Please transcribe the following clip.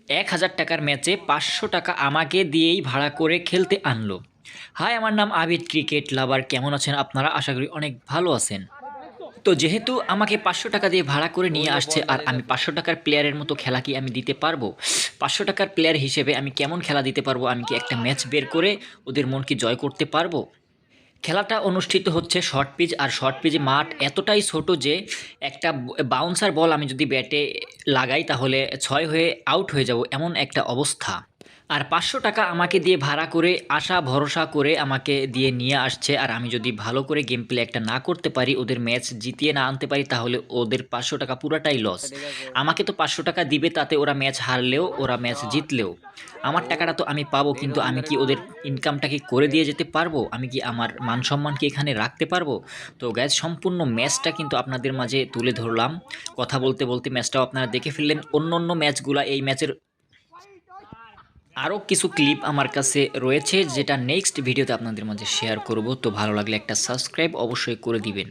১,০০০ টাকার ম্যাচে ৫০০ টাকা আমাকে দিয়েই ভাড়া করে খেলতে আনলো। হাই, আমার নাম আবিদ, ক্রিকেট লাভার। কেমন আছেন আপনারা? আশা করি অনেক ভালো আছেন। তো যেহেতু আমাকে ৫০০ টাকা দিয়ে ভাড়া করে নিয়ে আসছে আর আমি ৫০০ টাকার প্লেয়ারের মতো খেলা কি আমি দিতে পারবো? ৫০০ টাকার প্লেয়ার হিসেবে আমি কেমন খেলা দিতে পারবো? আমি কি একটা ম্যাচ বের করে ওদের মন কি জয় করতে পারবো? খেলাটা অনুষ্ঠিত হচ্ছে শর্ট পিচ, আর শর্ট পিচে মাঠ এতটাই ছোট যে একটা বাউন্সার বল আমি যদি ব্যাটে লাগাই তাহলে ৬ হয়ে আউট হয়ে যাব, এমন একটা অবস্থা। আর ৫০০ টাকা আমাকে দিয়ে ভাড়া করে আশা ভরসা করে আমাকে দিয়ে নিয়ে আসছে, আর আমি যদি ভালো করে গেম প্লে একটা না করতে পারি, ওদের ম্যাচ জিতিয়ে না আনতে পারি, তাহলে ওদের ৫০০ টাকা পুরাটাই লস। আমাকে তো ৫০০ টাকা দিবে, তাতে ওরা ম্যাচ হারলেও ওরা ম্যাচ জিতলেও আমার টাকাটা তো আমি পাবো, কিন্তু আমি কি ওদের ইনকামটা কি করে দিয়ে যেতে পারবো? আমি কি আমার মান সম্মান কি এখানে রাখতে পারবো? তো গাইজ, সম্পূর্ণ ম্যাচটা কিন্তু আপনাদের মাঝে তুলে ধরলাম। কথা বলতে বলতে ম্যাচটাও আপনারা দেখে ফেললেন। অন্য ম্যাচগুলা, এই ম্যাচের আরও কিছু ক্লিপ আমার কাছে রয়েছে, যেটা নেক্সট ভিডিওতে আপনাদের মাঝে শেয়ার করব। তো ভালো লাগলে একটা সাবস্ক্রাইব অবশ্যই করে দিবেন।